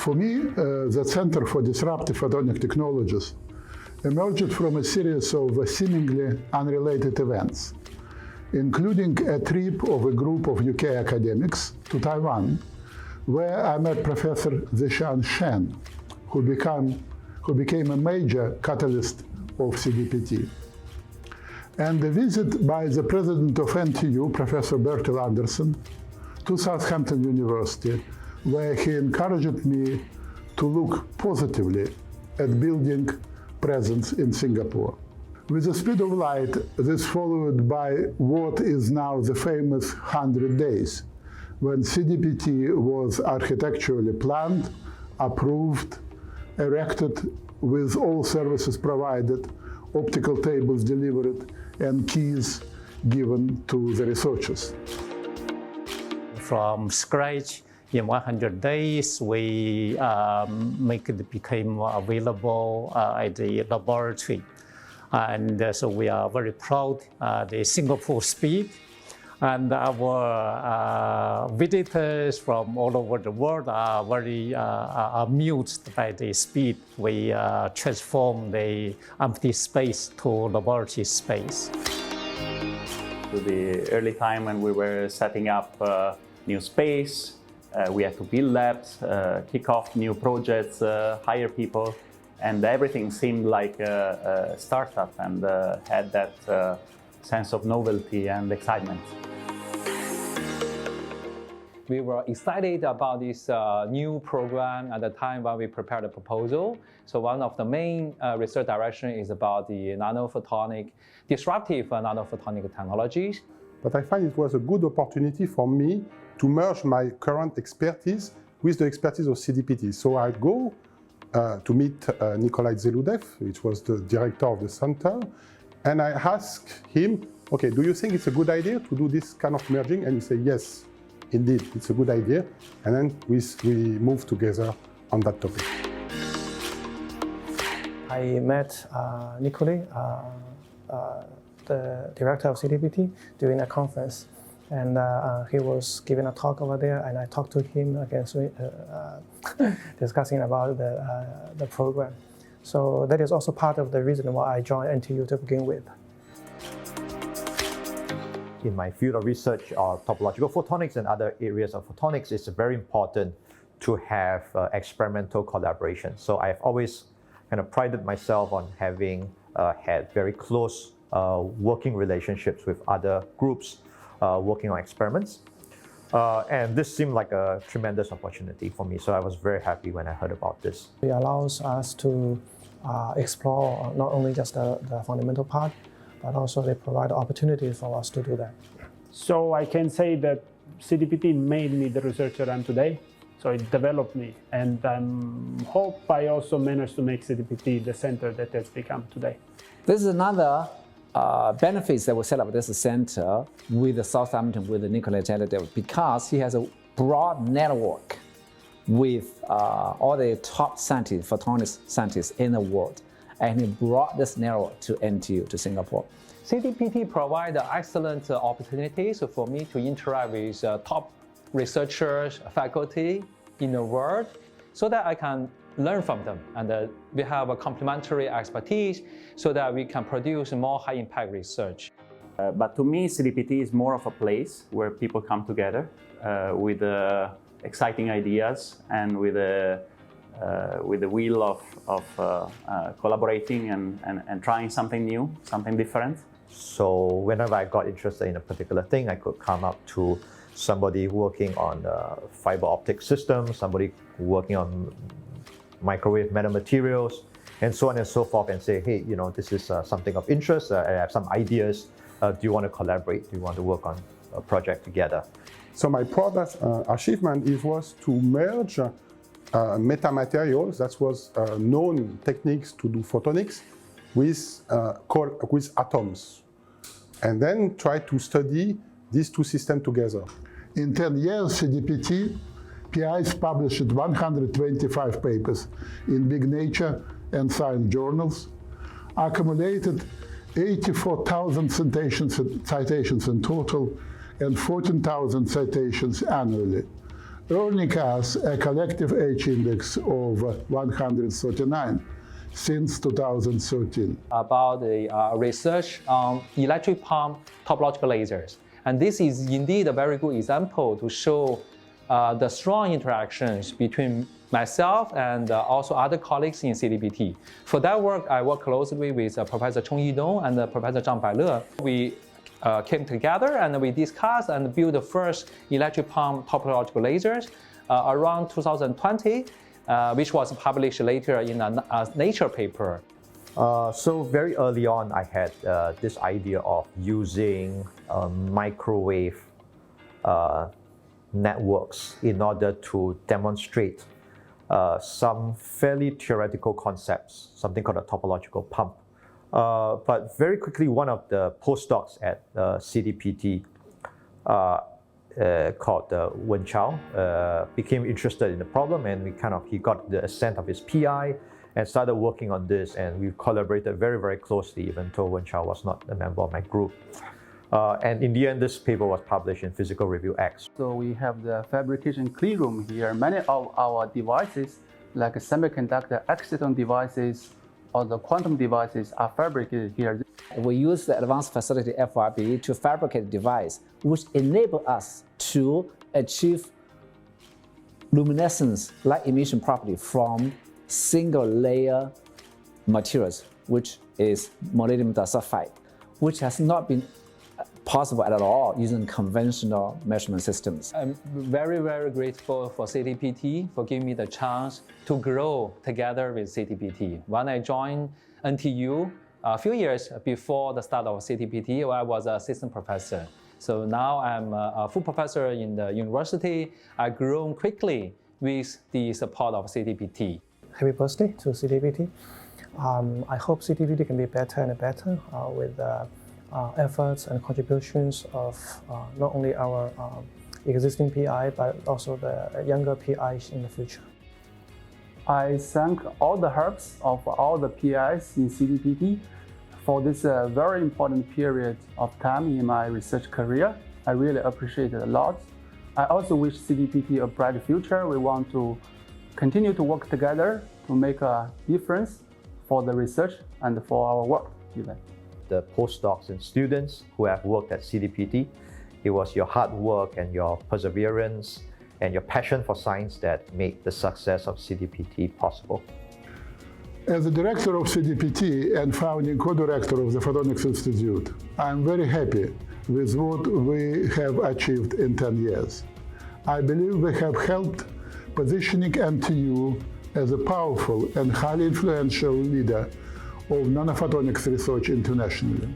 For me, the Center for Disruptive Photonic Technologies emerged from a series of seemingly unrelated events, including a trip of a group of UK academics to Taiwan, where I met Professor Zishan Shen, who became a major catalyst of CDPT. And a visit by the president of NTU, Professor Bertil Andersen, to Southampton University, where he encouraged me to look positively at building presence in Singapore. With the speed of light, this followed by what is now the famous 100 days, when CDPT was architecturally planned, approved, erected, with all services provided, optical tables delivered, and keys given to the researchers. From scratch, in 100 days, we make it become available at the laboratory. And so we are very proud the Singapore speed. And our visitors from all over the world are very amused by the speed we transform the empty space to laboratory space. To the early time when we were setting up new space, we had to build labs, kick off new projects, hire people, and everything seemed like a startup and had that sense of novelty and excitement. We were excited about this new program at the time when we prepared the proposal. So one of the main research directions is about the disruptive nanophotonic technologies. But I find it was a good opportunity for me to merge my current expertise with the expertise of CDPT. So I go to meet Nikolai Zeludev, which was the director of the center, and I ask him, okay, do you think it's a good idea to do this kind of merging? And he said, yes, indeed, it's a good idea. And then we move together on that topic. I met Nikolai, the director of CDPT, during a conference. And he was giving a talk over there, and I talked to him again, discussing about the program. So that is also part of the reason why I joined NTU to begin with. In my field of research, topological photonics and other areas of photonics, it's very important to have experimental collaboration. So I've always kind of prided myself on having had very close working relationships with other groups working on experiments. And this seemed like a tremendous opportunity for me, so I was very happy when I heard about this. It allows us to explore not only just the fundamental part, but also they provide opportunities for us to do that. So I can say that CDPT made me the researcher I am today, so it developed me, and I hope I also managed to make CDPT the center that it has become today. This is another benefits that we set up this center with the Southampton, with the Nikolai Zeludev, because he has a broad network with all the top scientists, photonics scientists in the world. And he brought this network to NTU, to Singapore. CDPT provides excellent opportunities for me to interact with top researchers, faculty in the world, so that I can learn from them. And we have a complementary expertise so that we can produce more high-impact research. But to me, CDPT is more of a place where people come together with exciting ideas and with the will of collaborating and trying something new, something different. So whenever I got interested in a particular thing, I could come up to somebody working on fiber optic systems, somebody working on microwave metamaterials, and so on and so forth, and say, hey, you know, this is something of interest. I have some ideas. Do you want to collaborate? Do you want to work on a project together? So my product achievement was to merge metamaterials, that was known techniques to do photonics, with atoms, and then try to study these two systems together. In 10 years, CDPT PIs published 125 papers in big Nature and Science journals, accumulated 84,000 citations in total, and 14,000 citations annually, earning us a collective H index of 139 since 2013. About the research on electric pump topological lasers. And this is indeed a very good example to show the strong interactions between myself and also other colleagues in CDPT. For that work, I work closely with Professor Chong Yidong and Professor Zhang Baile. We came together and we discussed and built the first electric pump topological lasers around 2020, which was published later in a Nature paper. So very early on, I had this idea of using microwave networks in order to demonstrate some fairly theoretical concepts, something called a topological pump. But very quickly, one of the postdocs at CDPT called Wen Chao became interested in the problem, and he got the assent of his PI and started working on this, and we collaborated very, very closely, even though Wen Chao was not a member of my group. And in the end, this paper was published in Physical Review X. So we have the fabrication clean room here. Many of our devices, like semiconductor exciton devices or the quantum devices, are fabricated here. We use the advanced facility FRB to fabricate a device which enable us to achieve luminescence light emission property from single layer materials, which is molybdenum disulfide, which has not been possible at all using conventional measurement systems. I'm very, very grateful for CDPT for giving me the chance to grow together with CDPT. When I joined NTU a few years before the start of CDPT, I was an assistant professor. So now I'm a full professor in the university. I've grown quickly with the support of CDPT. Happy birthday to CDPT. I hope CDPT can be better and better with efforts and contributions of not only our existing PI, but also the younger PIs in the future. I thank all the helps of all the PIs in CDPT for this very important period of time in my research career. I really appreciate it a lot. I also wish CDPT a bright future. We want to continue to work together to make a difference for the research and for our work even. The postdocs and students who have worked at CDPT, it was your hard work and your perseverance and your passion for science that made the success of CDPT possible. As the director of CDPT and founding co-director of the Photonics Institute, I'm very happy with what we have achieved in 10 years. I believe we have helped positioning NTU as a powerful and highly influential leader of nanophotonics research internationally.